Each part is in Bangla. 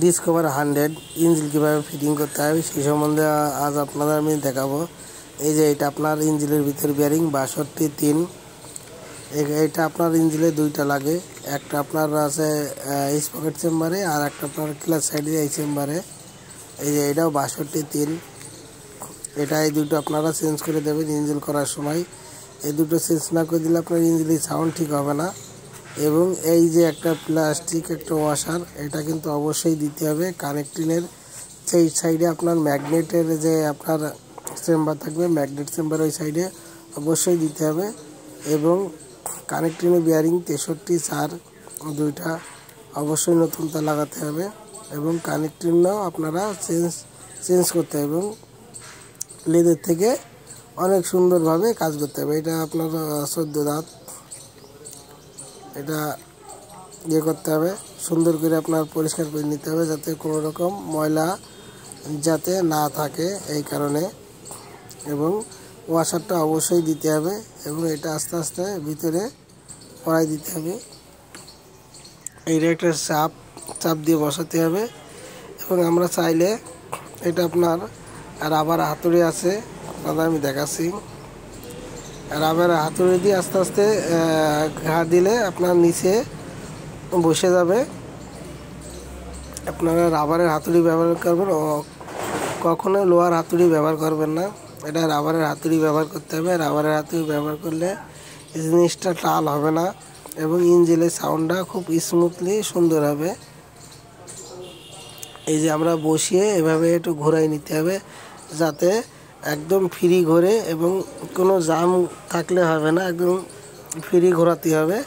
ডিসকভার 100 ইঞ্জিন কীভাবে ফিটিং করতে হবে সেই সম্বন্ধে আজ আপনাদের আমি দেখাবো। এই যে এটা আপনার ইঞ্জিনের ভিতর বিয়ারিং 62-3। এটা আপনার ইঞ্জিনে দুইটা লাগে, একটা আপনার আছে স্পকেট চেম্বারে আর একটা আপনার ক্লাচ সাইডে এই চেম্বারে। এই যে এটাও 62-3। এটা এই দুটো আপনারা চেঞ্জ করে দেবেন ইঞ্জিন করার সময়। এই দুটো চেঞ্জ না করে দিলে আপনার ইঞ্জিনের সাউন্ড ঠিক হবে না। এবং এই যে একটা প্লাস্টিক একটা ওয়াশার, এটা কিন্তু অবশ্যই দিতে হবে কানেক্টিংয়ের সেই সাইডে। আপনার ম্যাগনেটের যে আপনার চেম্বার থাকবে, ম্যাগনেট চেম্বার ওই সাইডে অবশ্যই দিতে হবে। এবং কানেক্টিংয়ের বিয়ারিং 63-4 দুইটা অবশ্যই নতুনটা লাগাতে হবে। এবং কানেক্টিংও আপনারা চেঞ্জ করতে হবে এবং লেদের থেকে অনেক সুন্দরভাবে কাজ করতে হবে। এটা আপনার 14 দাঁত, এটা করতে হবে সুন্দর করে আপনার পরিষ্কার করে নিতে হবে যাতে কোনো রকম ময়লা যাতে না থাকে এই কারণে। এবং ওয়াশারটা অবশ্যই দিতে হবে এবং এটা আস্তে আস্তে ভিতরে পড়াই দিতে হবে। এইটা একটা চাপ দিয়ে বসাতে হবে। এবং আমরা চাইলে এটা আপনার রাবার হাতুড়ি আছে, আপনাদের আমি দেখাচ্ছি। রাবার হাতুড়ি দিয়ে আস্তে আস্তে ঘা দিলে আপনার নিচে বসে যাবে। আপনারা রাবারের হাতুড়ি ব্যবহার করবেন, কখনো লোহার হাতুড়ি ব্যবহার করবেন না। এটা রাবারের হাতুড়ি ব্যবহার করতে হবে। রাবারের হাতুড়ি ব্যবহার করলে জিনিসটা টাল হবে না এবং ইঞ্জিনের সাউন্ডটা খুব স্মুথলি সুন্দর হবে। এই যে আমরা বসিয়ে এভাবে একটু ঘোরাই নিতে হবে যাতে একদম ফ্রি ঘোরে এবং কোনো জাম থাকলে হবে না, একদম ফ্রি ঘোরাতে হবে।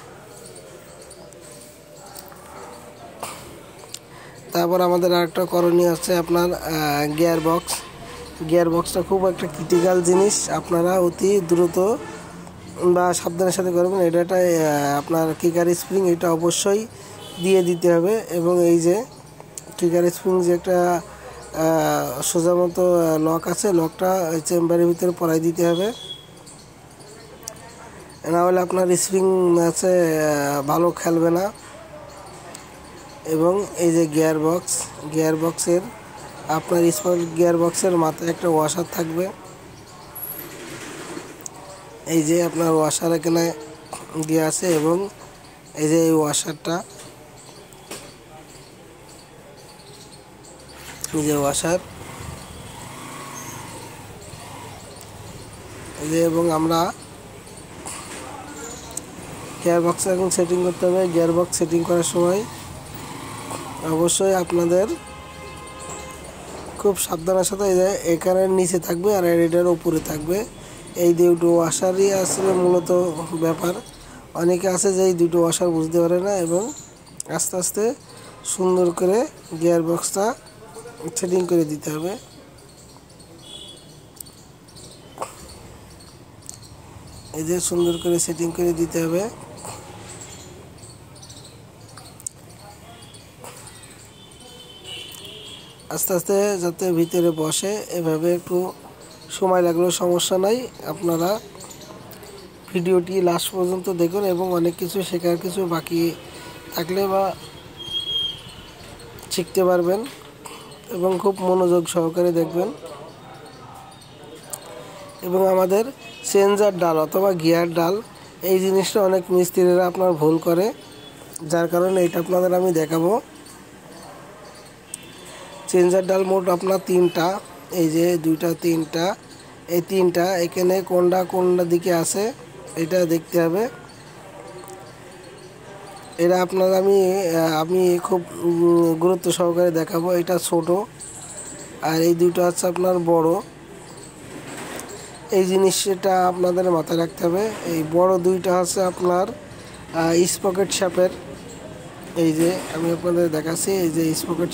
তারপর আমাদের আরেকটা করণীয় আছে আপনার গিয়ার বক্সটা খুব একটা ক্রিটিক্যাল জিনিস, আপনারা অতি দ্রুত বা সাবধানের সাথে করবেন। এটা আপনার কিকার স্প্রিং, এটা অবশ্যই দিয়ে দিতে হবে। এবং এই যে কিকার স্প্রিং যে একটা সোজা মতো লক আছে, লকটা চেম্বারের ভিতরে পরাই দিতে হবে, না হলে আপনার স্প্রিং আছে ভালো খেলবে না। এবং এই যে গিয়ার বক্সের আপনার স্পট গিয়ার বক্সের মাথায় একটা ওয়াশার থাকবে। এই যে আপনার ওয়াশার এখানে দিয়ে আছে এবং এই যে এই ওয়াশারটা, এই যে ওয়াশার, এই যে। এবং আমরা গিয়ার বক্স এখন সেটিং করতে হবে। গিয়ার বক্স সেটিং করার সময় অবশ্যই আপনাদের খুব সাবধানের সাথে এই যে এখানে নিচে থাকবে আর এটার উপরে থাকবে। এই দুটো ওয়াশারই আসলে মূলত ব্যাপার। অনেকে আছে যে এই দুটো ওয়াশার বুঝতে পারে না এবং আস্তে আস্তে সুন্দর করে গিয়ার বক্সটা সেটিং করে দিতে হবে। এই যে সুন্দর করে সেটিং করে দিতে হবে। আস্তে আস্তে যাতে ভিতরে বসে, এভাবে একটু সময় লাগলেও সমস্যা নাই। আপনারা ভিডিওটি লাস্ট পর্যন্ত দেখুন এবং অনেক কিছু শেখার কিছু বাকি থাকলে বা শিখতে পারবেন এবং খুব মনোযোগ সহকারে দেখবেন। এবং আমাদের চেঞ্জার ডাল অথবা গিয়ার ডাল, এই জিনিসটা অনেক মিস্ত্রিরা আপনার ভুল করে, যার কারণে এটা আপনাদের আমি দেখাবো। চেঞ্জার ডাল মোট আপনার 3টা, এই যে 2টা 3টা, এই 3টা এখানে কোনটা দিকে আছে এটা দেখতে হবে। এটা আপনার আমি খুব গুরুত্ব সহকারে দেখাবো। এটা ছোট আর এই দুটো হচ্ছে আপনার বড়। এই জিনিসটা আপনাদের মাথায় রাখতে হবে। এই বড় দুইটা হচ্ছে আপনার স্পকেট শেপের। এই যে আমি আপনাদের দেখাচ্ছি, এই যে স্পকেট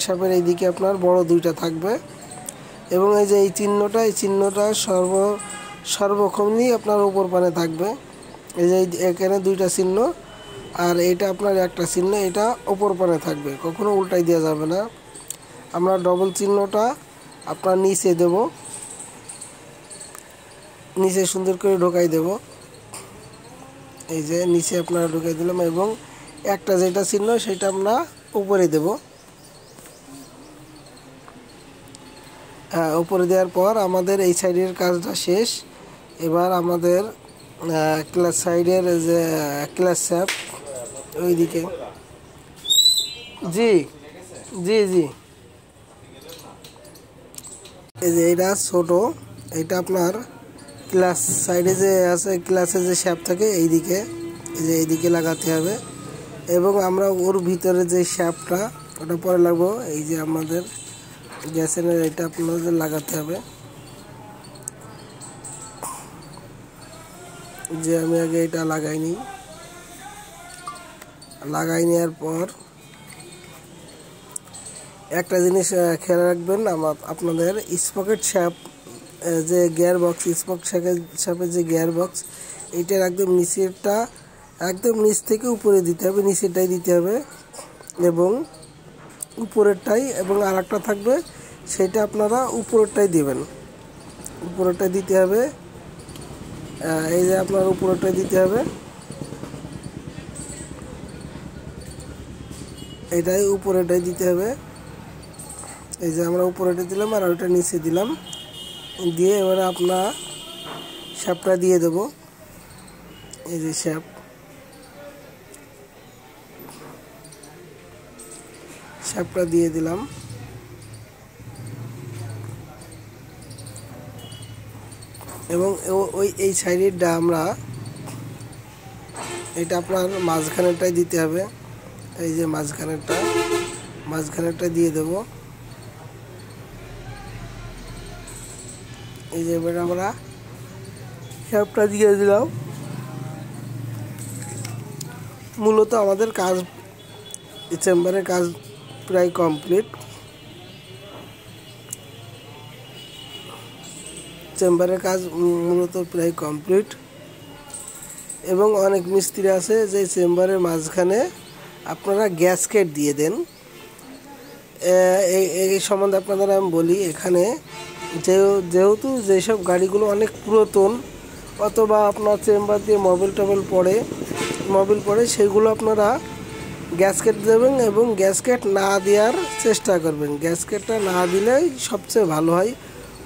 শেপের এইদিকে আপনার বড় দুইটা থাকবে। এবং এই যে এই চিহ্নটা সর্বক্ষণই আপনার উপর পানে থাকবে। এই যে এখানে 2টা চিহ্ন আর এটা আপনার একটা চিহ্ন, এটা উপর পানে থাকবে, কখনো উল্টাই দেওয়া যাবে না। আমরা ডবল চিহ্নটা আপনার নিচে দেব, নিচে সুন্দর করে ঢোকাই দেব। এই যে নিচে আপনারা ঢুকিয়ে দিলাম এবং একটা যেটা চিহ্ন সেটা আমরা উপরে দেব। হ্যাঁ, উপরে দেওয়ার পর আমাদের এই সাইডের কাজটা শেষ। এবার আমাদের ক্লাস সাইডের যে ক্লাস শ্যাপ ওইদিকে, জি জি জি, এই যে এটা ছোট, এটা আপনার ক্লাস সাইডে যে আছে, ক্লাসে যে শ্যাপ থাকে এইদিকে, এই যে এইদিকে লাগাতে হবে। এবং আমরা ওর ভিতরে যে শ্যাপটা ওটা পরে লাগবো, এই যে আমাদের গ্যাসের এটা আপনাদের লাগাতে হবে। যে আমি আগে এটা লাগাই নেওয়ার পর একটা জিনিস খেয়াল রাখবেন, আপনাদের স্পকেট শ্যাপ যে গিয়ার বক্স, শ্যাপের যে গিয়ার বক্স, এইটার একদম নিচেরটা একদম নিচ থেকে উপরে দিতে হবে, নিচেরটাই দিতে হবে এবং উপরেরটাই, এবং আর একটা থাকবে সেটা আপনারা উপরেরটাই দিবেন, উপরেরটাই দিতে হবে। এই যে আপনার উপরেরটাই দিতে হবে, এটাই উপরেরটাই দিতে হবে। এই যে আমরা উপরেটা দিলাম আর ওইটা নিচে দিলাম, দিয়ে এবারে আপনার শ্যাপটা দিয়ে দেব। এই যে শ্যাপটা দিয়ে দিলাম। এবং এই সাইডেরটা আমরা, এটা আপনার মাঝখানেরটাই দিতে হবে। এই যে মাঝখানেরটা দিয়ে দেব। এই যে এবার আমরা শ্যাপটা দিয়ে দিলাম। মূলত আমাদের কাজ, চেম্বারের কাজ প্রায় কমপ্লিট। এবং অনেক মিস্ত্রি আছে যে চেম্বারের মাঝখানে আপনারা গ্যাসকেট দিয়ে দেন। এই সম্বন্ধে আপনাদের আমি বলি, এখানে যেহেতু যেসব গাড়িগুলো অনেক পুরাতন অথবা আপনার চেম্বার দিয়ে মোবিল পড়ে সেগুলো আপনারা গ্যাসকেট দেবেন এবং গ্যাসকেট না দেওয়ার চেষ্টা করবেন। গ্যাসকেটটা না দিলেই সবচেয়ে ভালো হয়।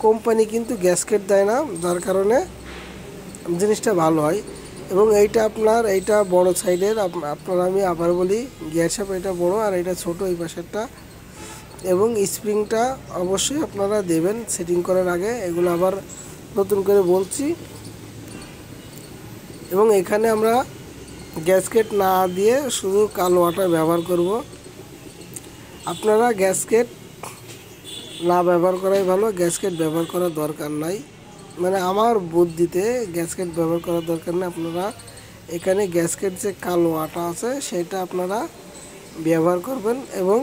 কোম্পানি কিন্তু গ্যাসকেট দেয় না, যার কারণে জিনিসটা ভালো হয়। এবং এইটা বড় সাইডের, আপনারা আমি আবার বলি, গিয়ার শ্যাপ এটা বড় আর এটা ছোট এই পাশেরটা। এবং স্প্রিংটা অবশ্যই আপনারা দেবেন সেটিং করার আগে, এগুলো আবার নতুন করে বলছি। এবং এখানে আমরা গ্যাসকেট না দিয়ে শুধু কালো আটা ব্যবহার করব। আপনারা গ্যাসকেট না ব্যবহার করাই ভালো, গ্যাসকেট ব্যবহার করার দরকার নাই, মানে আমার বুদ্ধিতে গ্যাসকেট ব্যবহার করার দরকার নেই। আপনারা এখানে গ্যাসকেট যে কালো আটা আছে সেটা আপনারা ব্যবহার করবেন। এবং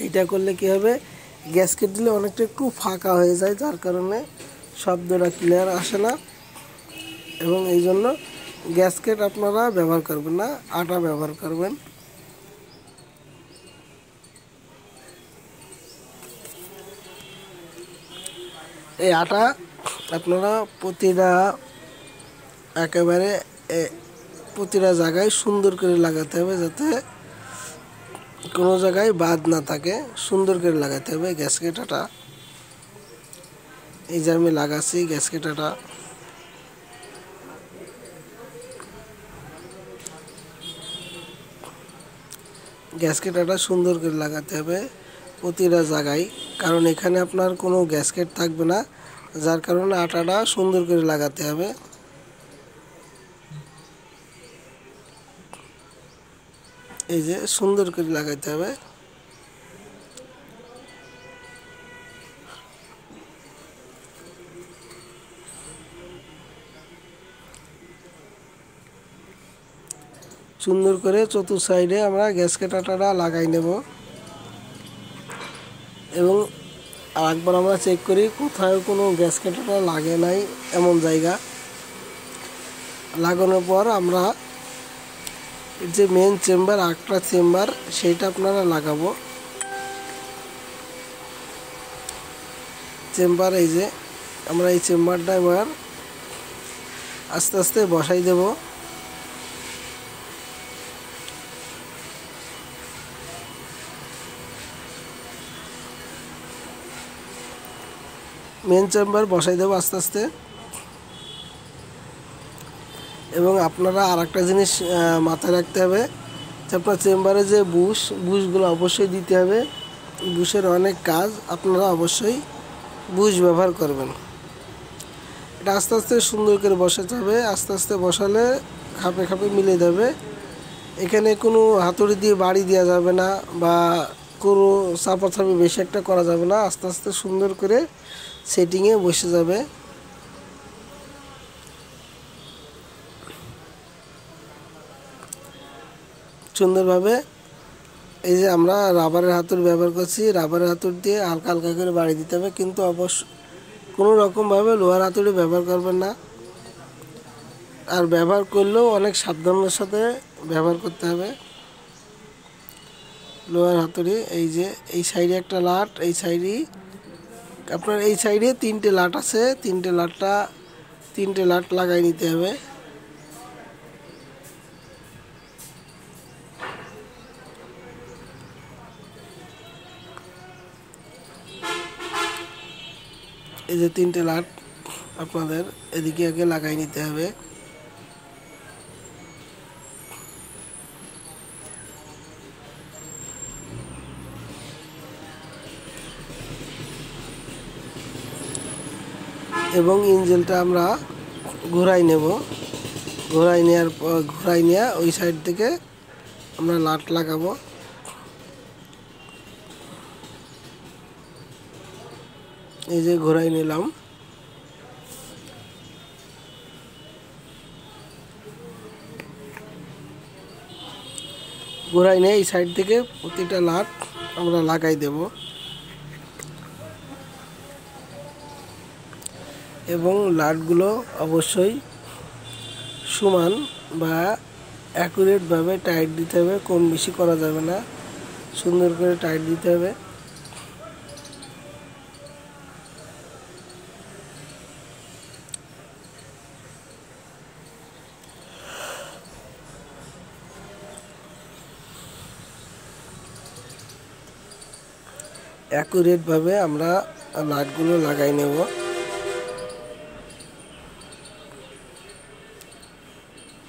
এইটা করলে কী হবে, গ্যাসকেট দিলে অনেকটা একটু ফাঁকা হয়ে যায়, যার কারণে শব্দটা ক্লিয়ার আসে না। এবং এই জন্য গ্যাসকেট আপনারা ব্যবহার করবেন না, আটা ব্যবহার করবেন। এই আটা আপনারা প্রতিটা জায়গায় সুন্দর করে লাগাতে হবে, যাতে কোনো জায়গায় বাদ না থাকে। সুন্দর করে লাগাতে হবে গ্যাসকেট আটা। এই যে আমি লাগাচ্ছি গ্যাসকেট আটা। গ্যাসকেট আটা সুন্দর করে লাগাতে হবে প্রতিটা জায়গায়, কারণ এখানে আপনার কোনো গ্যাসকেট থাকবে না, যার কারণে আটাটা সুন্দর করে লাগাতে হবে। এই যে সুন্দর করে লাগাতে হবে। সুন্দর করে চতুর্থ সাইডে আমরা গ্যাসকেট আটাটা লাগাই নেব। এবং আরেকবার আমরা চেক করি কোথাও কোনো গ্যাসকেট আটা লাগে নাই এমন জায়গা। লাগানোর পর আমরা যে মেন চেম্বার, আরেকটা চেম্বার, সেইটা আপনারা লাগাবো। চেম্বার, এই যে আমরা এই চেম্বারটা এবার আস্তে আস্তে বসাই দেব। মেন চেম্বার বসাই দেবো আস্তে আস্তে। এবং আপনারা আরেকটা জিনিস মাথায় রাখতে হবে যে আপনার চেম্বারে যে বুশগুলো অবশ্যই দিতে হবে। বুশের অনেক কাজ, আপনারা অবশ্যই বুশ ব্যবহার করবেন। এটা আস্তে আস্তে সুন্দর করে বসাতে হবে, আস্তে আস্তে বসালে খাপে খাপে মিলে যাবে। এখানে কোনো হাতুড়ি দিয়ে বাড়ি দেওয়া যাবে না বা কোনো চাপাচাপি বেশি একটা করা যাবে না, আস্তে আস্তে সুন্দর করে সেটিংয়ে বসে যাবে। সুন্দরভাবে এই যে আমরা রাবারের হাতুড়ি ব্যবহার করছি, রাবারের হাতুড়ি দিয়ে হালকা হালকা করে বাড়ি দিতে হবে, কিন্তু অবশ্য কোনো রকমভাবে লোহার হাতুড়ি ব্যবহার করবেন না। আর ব্যবহার করলেও অনেক সাবধানের সাথে ব্যবহার করতে হবে লোহার হাতুড়ি। এই যে এই সাইডে একটা লাট, এই সাইডে আপনার এই সাইডে 3টে লাট আছে, 3টে লাট লাগাই নিতে হবে। এই যে 3টে লাট আপনাদের এদিকে আগে লাগাই নিতে হবে। এবং ইঞ্জিনটা আমরা ঘোরাই নেব, ঘোরাই নিয়ে ওই সাইড থেকে আমরা লাট লাগাবো। এই যে ঘোরাই নিলাম। ঘোরাই নিয়ে এই সাইড থেকে প্রতিটা লাট আমরা লাগাই দেব এবং লাটগুলো অবশ্যই সমান বা অ্যাকুরেটভাবে টাইট দিতে হবে, কম বেশি করা যাবে না, সুন্দর করে টাইট দিতে হবে। অ্যাকুরেটভাবে আমরা লাটগুলো লাগাই নেব।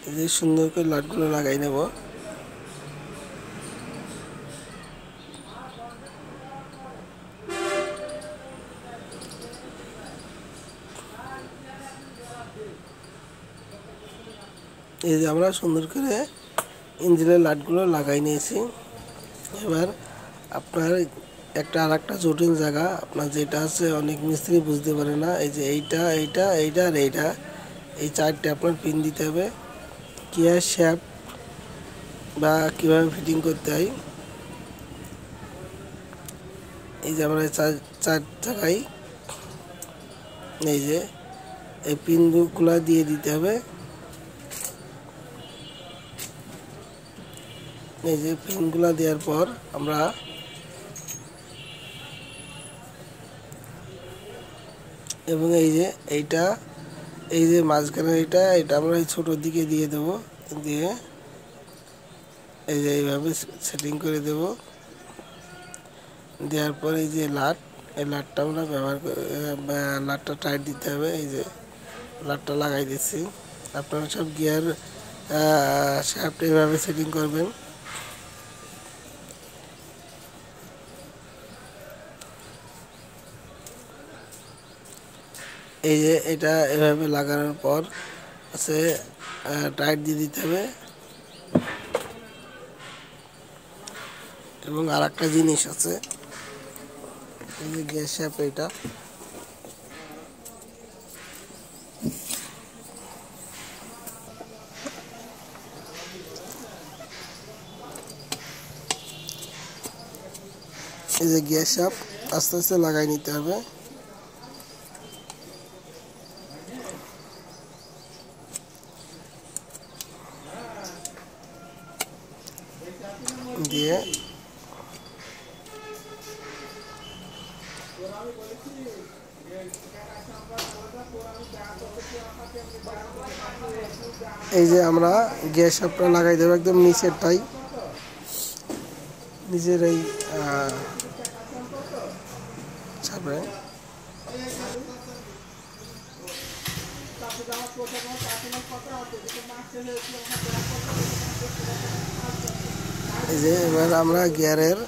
এই যে সুন্দর করে লাটগুলো লাগাই নেব। এই যে আমরা সুন্দর করে ইঞ্জিনের লাটগুলো লাগাই নিয়েছি। এবার আপনার আরেকটা জটিল জায়গা আপনার যেটা আছে অনেক মিস্ত্রি বুঝতে পারে না, এই যে এইটা আর এইটা, এই 4টে আপনার পিন দিতে হবে। গিয়ার শ্যাফট বা কীভাবে ফিটিং করতে হয়, এই যে আমরা 4 জায়গায় এই যে এই পিনগুলো দিয়ে দিতে হবে। এই যে পিনগুলো দেওয়ার পর আমরা এবং এই যে এই যে মাঝখানে এটা আমরা এই ছোটোর দিকে দিয়ে দেব, দিয়ে এই যে এইভাবে সেটিং করে দেব। দেওয়ার পর এই যে এই লাটটা আমরা লাটটা টাইট দিতে হবে। এই যে লাটটা লাগাই দিচ্ছি। আপনারা সব গিয়ার শ্যাফট এইভাবে সেটিং করবেন। এই যে এটা এভাবে লাগানোর পর আছে টাইট দিয়ে দিতে হবে। এবং আর একটা জিনিস আছে, এই যে গ্যাস শ্যাফট, এটা এই যে গ্যাস শ্যাফট আস্তে আস্তে লাগাই নিতে হবে। দিয়ে এই যে আমরা গ্যাস শ্যাফটটা লাগাই দেবো একদম নিচেরটাই, নিচের এই ছাপে এই যে এবার আমরা গিয়ারের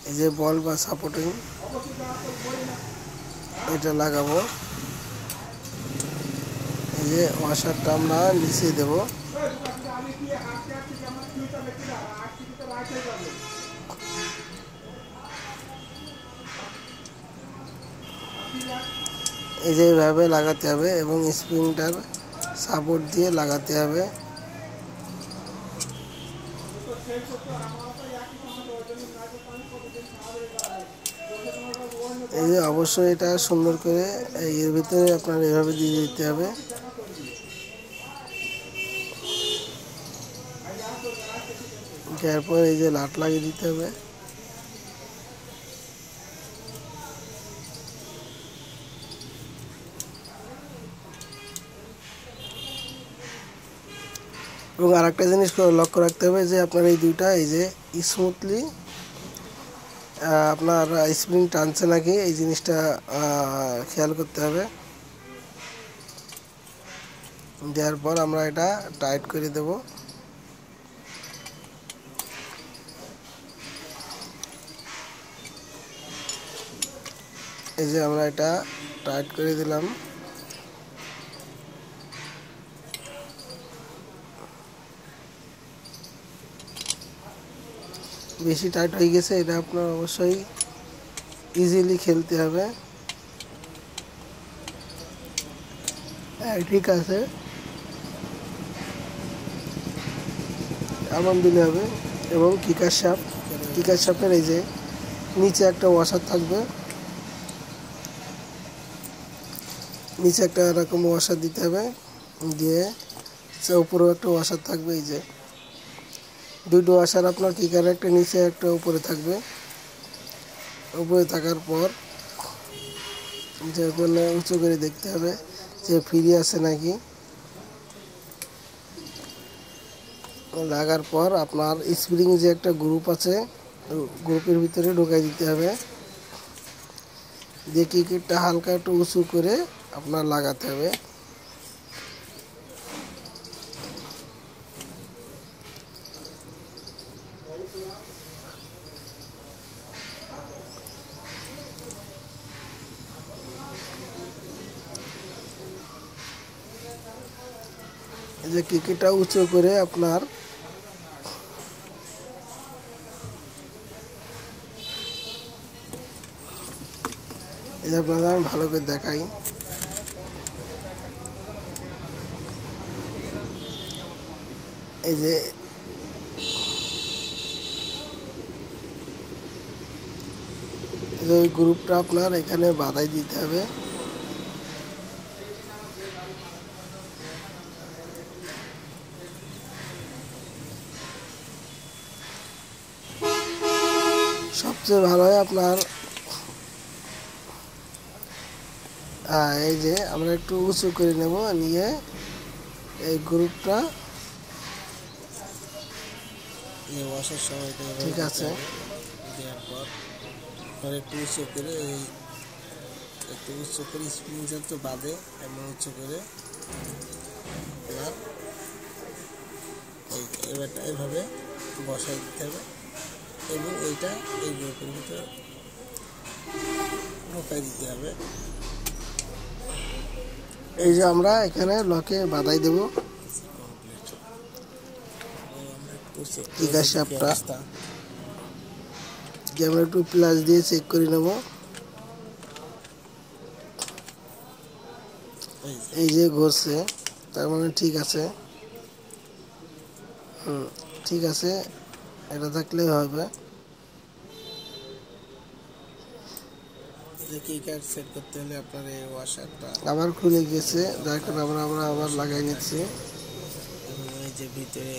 এই যে বল বা সাপোর্টিং এটা লাগাবো। এই যে ওয়াশারটা আমরা নিচে দেব। এই যে এইভাবে লাগাতে হবে এবং স্প্রিংটার সাপোর্ট দিয়ে লাগাতে হবে। এই যে অবশ্যই এটা সুন্দর করে এর ভিতরে আপনার এভাবে দিয়ে দিতে হবে। তারপর এই যে লাট লাগিয়ে দিতে হবে। এবং আরেকটা জিনিস লক্ষ্য রাখতে হবে যে আপনার এই দুইটা এই যে স্মুথলি আপনার স্প্রিং টানছে নাকি এই জিনিসটা খেয়াল করতে হবে। দেওয়ার পর আমরা এটা টাইট করে দেব। এই যে আমরা এটা টাইট করে দিলাম। বেশি টাইট হয়ে গেছে, এটা আপনার অবশ্যই ইজিলি খেলতে হবে। ঠিক আছে, এমন দিলে হবে। এবং কিকার শাফটের এই যে নিচে একটা ওয়াশার থাকবে, নিচে একটা এরকম ওয়াশার দিতে হবে, দিয়ে উপরেও একটা ওয়াশার থাকবে। এই যে দুটো ওয়াশার আপনার কিকারে একটা নিচে একটা উপরে থাকবে। উপরে থাকার পর যে করলে উঁচু করে দেখতে হবে যে ফ্রি আছে নাকি। লাগার পর আপনার স্প্রিং যে একটা গ্রুপ আছে গ্রুপের ভিতরে ঢোকাই দিতে হবে। দিয়ে কিকটা হালকা একটু উঁচু করে আপনার লাগাতে হবে। এই যে কিকটা উঁচু করে আপনার এই যে আপনাদের আমি ভালো করে দেখাই। এই যে ওই গ্রুপটা আপনার এখানে বাঁধাই দিতে হবে। সবচেয়ে ভালো হয় আপনার এই যে আমরা একটু উঁচু করে নেব, নিয়ে এই গ্রুপটা ওয়াশের সময় ঠিক আছে। দেওয়ার পর একটু উঁচু করে স্প্রিং যত বাঁধে এমন উঁচু করে এবারটা এভাবে বসাই দিতে হবে এবং এইটা এই গ্রুপের ভিতরে ঢোকাই দিতে হবে। এই যে আমরা এখানে লকে বাঁধাই দেব কিকার শাফটটা। আমরা একটু প্লাস দিয়ে চেক করে নেব। এই যে ঘষছে, তার মানে ঠিক আছে। ঠিক আছে, এটা থাকলেই হবে। কিকার সেট করতে হলে আপনার এই ওয়াশারটা আবার খুলে গেছে, যার কারণে আমরা আবার লাগাই নিচ্ছি। এই যে ভিতরে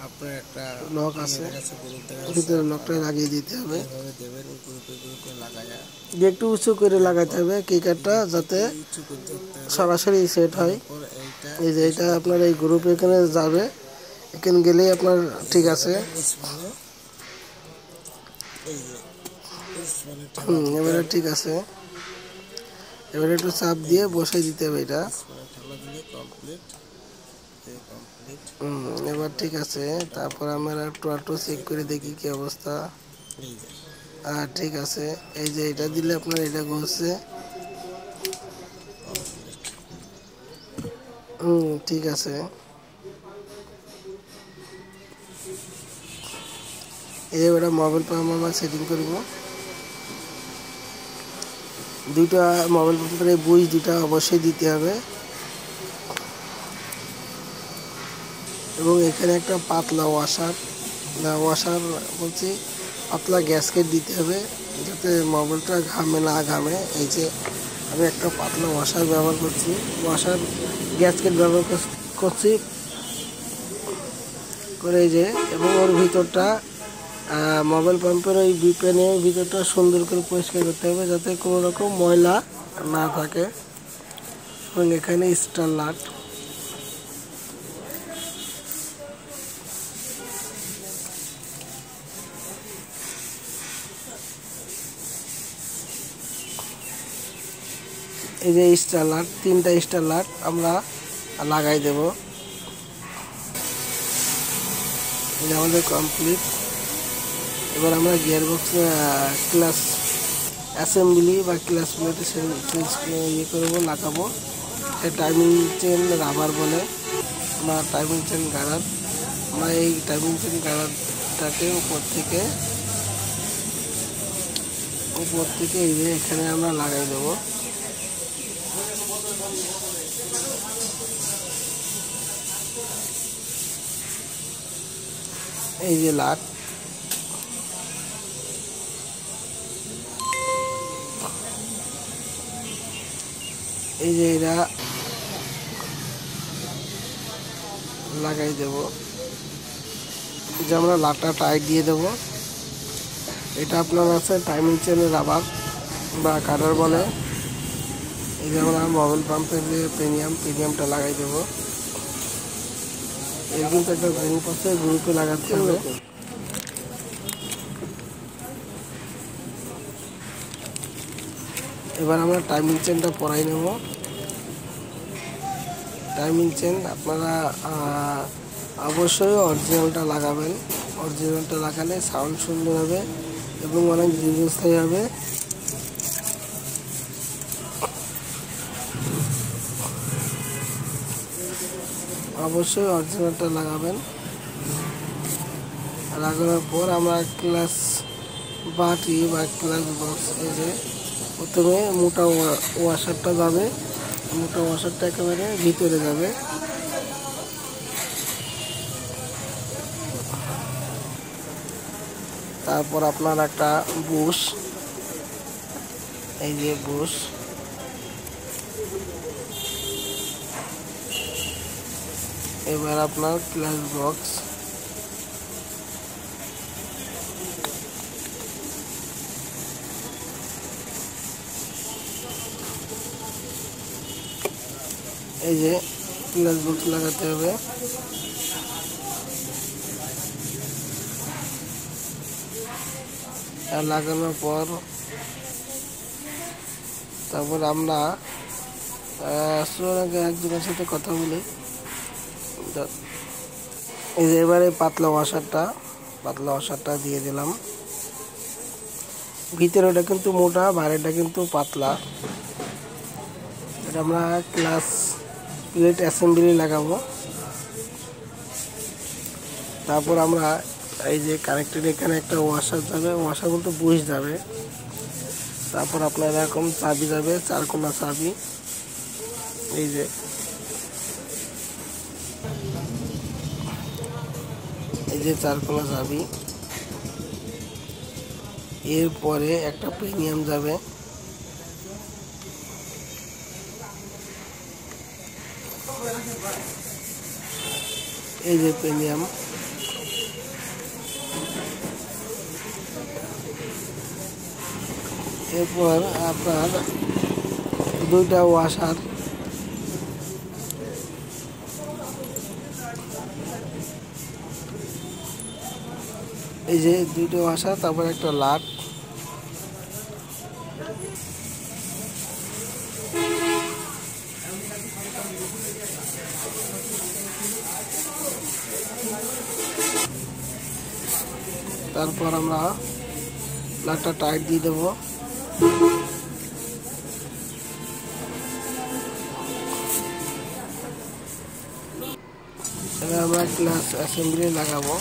আপনার একটা লক আছে, ভিতরে লকটা লাগিয়ে দিতে হবে। একটু উঁচু করে লাগাতে হবে কিকারটা, যাতে সরাসরি সেট হয়। এই যে এটা আপনার এই গ্রুপ এখানে যাবে, এখানে গেলেই আপনার ঠিক আছে। এবারে ঠিক আছে। এবারে একটু চাপ দিয়ে বসাই দিতে হবে এটা। এবার ঠিক আছে। তারপর আমরা একটু চেক করে দেখি কি অবস্থা। ঠিক আছে। এই যে এটা দিলে আপনার এটা ঘুরছে। ঠিক আছে। এই যে এটা মোবাইল পাম্প আমরা সেটিং করব। দুইটা মোবাইল পাম্পের বুশ দুটা অবশ্যই দিতে হবে, এবং এখানে একটা পাতলা ওয়াশার বলছি পাতলা গ্যাসকেট দিতে হবে, যাতে মোবাইলটা ঘামে না ঘামে। এই যে আমি একটা পাতলা ওয়াশার ব্যবহার করছি, ওয়াশার গ্যাসকেট ব্যবহার করছি করে। এই যে এবং ওর ভিতরটা মোবাইল পাম্পের ওই বিপেনের ভিতরটা সুন্দর করে পরিষ্কার করতে হবে, যাতে কোনো রকম ময়লা না থাকে। এবং এখানে স্টার নাট, এই যে স্টার নাট, 3টা স্টার নাট আমরা লাগাই দেব। এটা আমাদের কমপ্লিট। এবার আমরা গিয়ারবক্স ক্লাস অ্যাসেম্বলি বা ক্লাস প্লেটে ইয়ে করবো, লাগাবো। টাইমিং চেন রাবার বলে বা টাইমিং চেন গার্ডার। আমরা এই টাইমিং চেন গার্ডারটাকে উপর থেকে এই যে এখানে আমরা লাগাই দেবো। এই যে লাট, এই যে এরা লাগাই দেব। যে আমরা লাটটা টাইট দিয়ে দেব। এটা আপনার আছে টাইমিং চেনের রাবার বা কাটার বলে। এই যে আমরা মোবাইল পাম্পের যে প্রিমিয়ামটা লাগাই দেব। এর কিন্তু একটা গ্রুপ আছে, গ্রুপে লাগাতে হবে। এবার আমরা টাইমিং চেনটা পরাই নেব। টাইমিং চেন আপনারা অবশ্যই অরিজিনালটা লাগাবেন। অরিজিনালটা লাগালে সাউন্ড সুন্দর হবে এবং অনেক দীর্ঘস্থায়ী হবে। অবশ্যই অরিজিনালটা লাগাবেন। লাগানোর পর আমরা ক্লাস বাটি বা ক্লাস বক্স, এই যে প্রথমে মোটা ওয়াশারটা যাবে, মোটা ওয়াশারটা একেবারে ভিতরে যাবে। তারপর আপনার একটা বুশ, এই যে বুশ, এবার আপনার ক্লাস বক্স, এই যে ক্লাস বক্স লাগাতে হবে। আর লাগানোর পর তারপর আমরা একজনের সাথে কথা বলি। এই যে এবারে পাতলা ওয়াশারটা দিয়ে দিলাম। ভিতরেটা কিন্তু মোটা, বাইরেটা কিন্তু পাতলা। এটা আমরা ক্লাস প্লেট অ্যাসেম্বলি লাগাবো। তারপর আমরা এই যে কানেক্টেড এখানে একটা ওয়াশার যাবে, ওয়াশার বলতে বুশ যাবে। তারপর আপনার এরকম চাবি যাবে, 4 কোনা চাবি। এই যে এই যে 4 কোনা চাবি। এরপরে একটা প্রিমিয়াম যাবে, এই যে প্রিমিয়াম। এরপর আপনার 2টা ওয়াশার, এই যে 2টা ওয়াশার, তারপর একটা লাট, তারপর আমরা নাটটা টাইট দিয়ে দেবো। এবার আমরা ক্লাস অ্যাসেম্বলি লাগাবো।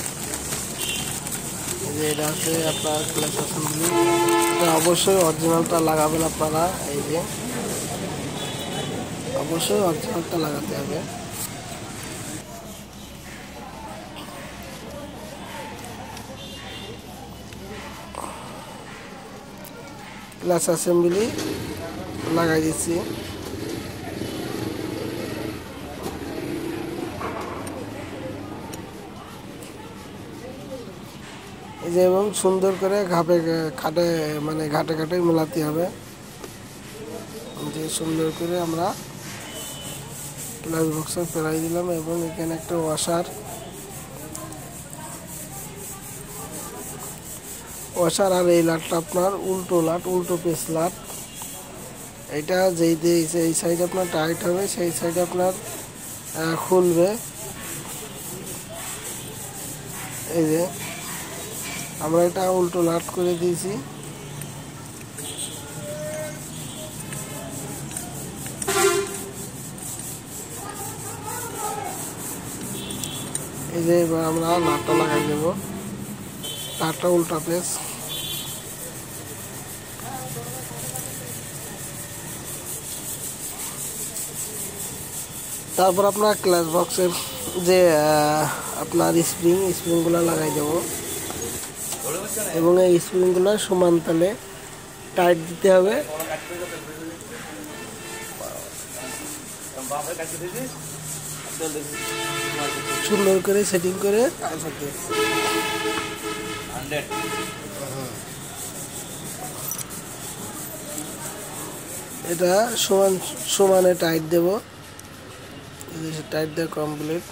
যে এটা আছে আপনার ক্লাস অ্যাসেম্বলি, অবশ্যই অরিজিনালটা লাগাবেন আপনারা। এই যে অবশ্যই অরিজিনালটা লাগাতে হবে। ক্লাস অ্যাসেম্বলি লাগাই দিচ্ছি। এই যে এবং সুন্দর করে ঘাটে ঘাটে মেলাতে হবে। যে সুন্দর করে আমরা গ্লাস বক্সে ফেলাই দিলাম এবং এখানে একটা ওয়াশার আর এই লাটটা আপনার উল্টো পেস লাট। এটা এই সাইড আপনার টাইট হবে, সেই সাইডে আপনার খুলবে। এই যে আমরা এটা উল্টো লাট করে দিয়েছি। এই যে এবার আমরা নাটটা লাগাই দেব। নাটটা উল্টা পেস। তারপর আপনার ক্লাস বক্সের যে আপনার স্প্রিংগুলো লাগাই দেব এবং এই স্প্রিংগুলো সমান তালে টাইট দিতে হবে। সুন্দর করে সেটিং করে এটা সমানে টাইট দেব। টাইট দেওয়া কমপ্লিট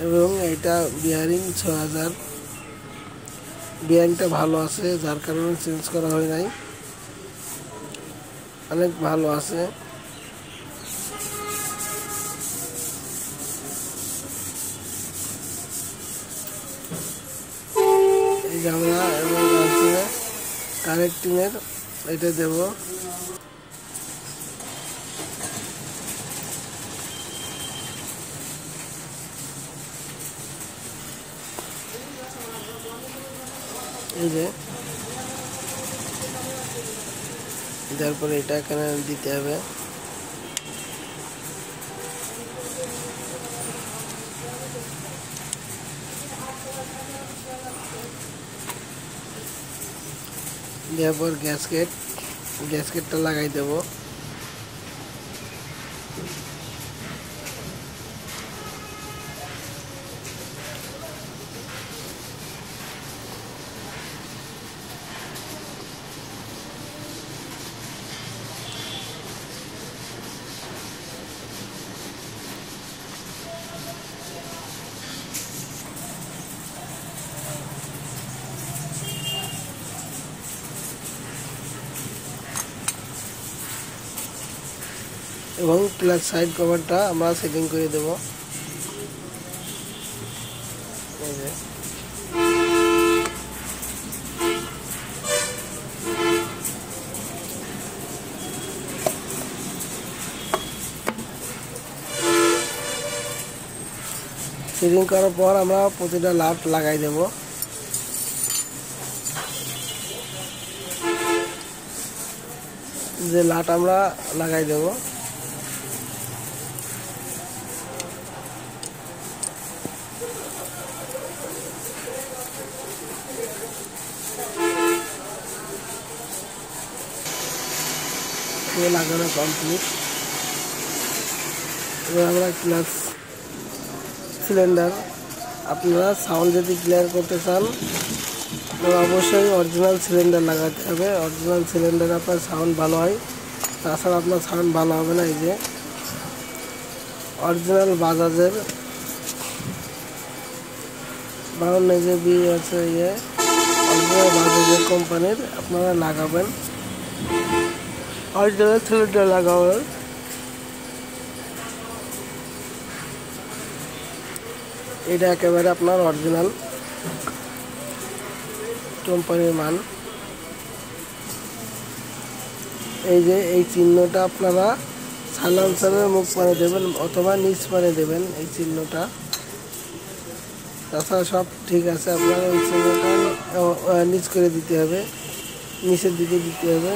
এবং এটা বিয়ারিং 6000, বিয়ারিংটা ভালো আছে, যার কারণে চেঞ্জ করা হয় নাই, অনেক ভালো আছে। এই যে আমরা এবং আছে কানেক্টিংয়ের এটা দেব। এই যে তারপরে এটা এখানে দিতে হবে। দেওয়ার পর গ্যাসকেটটা লাগাই দেব। এবং প্লাস সাইড কভারটা আমরা সেটিং করে দেব। সেটিং করার পর আমরা প্রতিটা লাট লাগাই দেব। যে লাট আমরা লাগাই দেব লাগানো কমপ্লিট। এবার আমরা ক্লাস সিলিন্ডার, আপনারা সাউন্ড যদি ক্লিয়ার করতে চান আপনারা অবশ্যই অরিজিনাল সিলিন্ডার লাগাতে হবে। অরিজিনাল সিলিন্ডার আপনার সাউন্ড ভালো হয়, তাছাড়া আপনার সাউন্ড ভালো হবে না। এই যে অরিজিনাল বাজাজের 52 GB আছে, অরিজিনাল বাজাজের কোম্পানির আপনারা লাগাবেন, অরিজিনাল সিলিন্ডার লাগাবেন। এটা একেবারে আপনার অরিজিনাল কোম্পানির মাল। এই যে এই চিহ্নটা আপনারা সাইলেন্সারের মুখ পানে দেবেন অথবা নিচ পানে দেবেন এই চিহ্নটা। তাছাড়া সব ঠিক আছে, আপনার ওই চিহ্নটা নিচ করে দিতে হবে, নিচের দিকে দিতে হবে।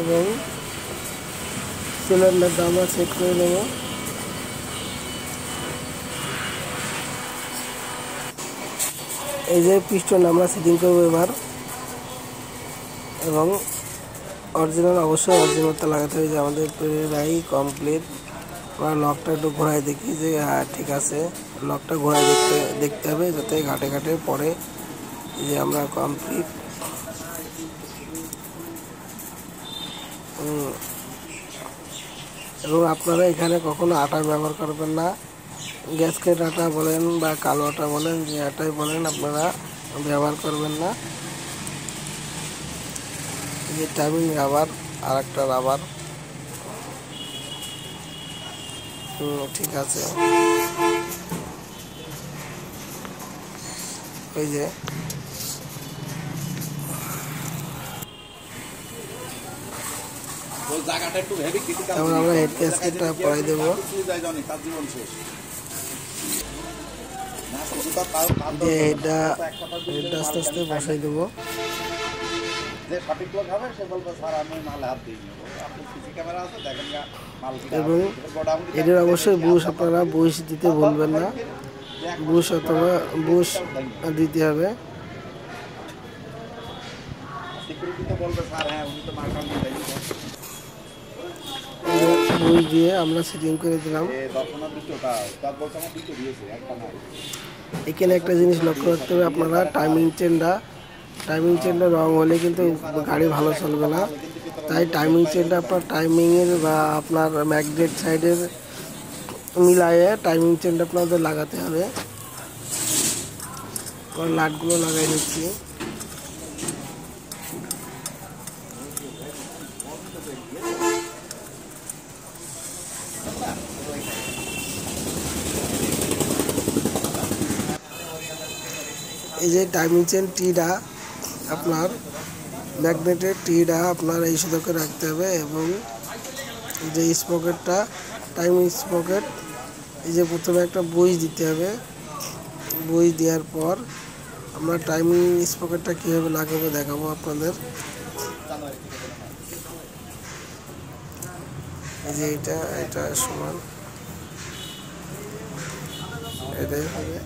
এবং সিলিন্ডারটা আমরা সেট করে দেব। এই যে পিস্টন আমরা সেটিং করবো এবার, এবং অরিজিনাল অবশ্যই অরিজিনালটা লাগাতে হবে। যে আমাদের প্রায় কমপ্লিট। আমরা লকটা একটু ঘোরায় দেখি যে হ্যাঁ ঠিক আছে, লকটা ঘোরায় দেখতে হবে যাতে ঘাটে ঘাটে পড়ে। যে আমরা কমপ্লিট। এবং আপনারা এখানে কখনো আটা ব্যবহার করবেন না, গ্যাসকেট আটা বলেন বা কালো আটা বলেন, যে আটাই বলেন আপনারা ব্যবহার করবেন না। যে টাইমিং রাবার, আর একটা রাবার, ঠিক আছে। ওই যে এখন আমরা হেড গ্যাসকেটটা পরাই দেবো। যে হেডটা আস্তে আস্তে বসাই দেবো। এবং এদের অবশ্যই বুশ আপনারা বুশ দিতে ভুলবেন না, বুশ অথবা বুশ দিতে হবে। বুশ দিয়ে আমরা সেটিং করে দিলাম। এখানে একটা জিনিস লক্ষ্য রাখতে হবে আপনারা, টাইমিং চেনটা রং হলে কিন্তু গাড়ি ভালো চলবে না। তাই টাইমিং চেনটা আপনার টাইমিংয়ের বা আপনার ম্যাগনেট সাইডের মিলায়ে টাইমিং চেনটা আপনাদের লাগাতে হবে। লাটগুলো লাগাই নিচ্ছি। এই যে টাইমিং চেন টিটা আপনার ম্যাগনেটের টিটা আপনার এই সুযোগে রাখতে হবে। এবং যে স্পকেটটা টাইমিং স্পকেট, এই যে প্রথমে একটা বুশ দিতে হবে। বুশ দেওয়ার পর আমরা টাইমিং স্পকেটটা কীভাবে লাগাবো দেখাবো আপনাদের। এই যে এটা সমান এটাই হবে।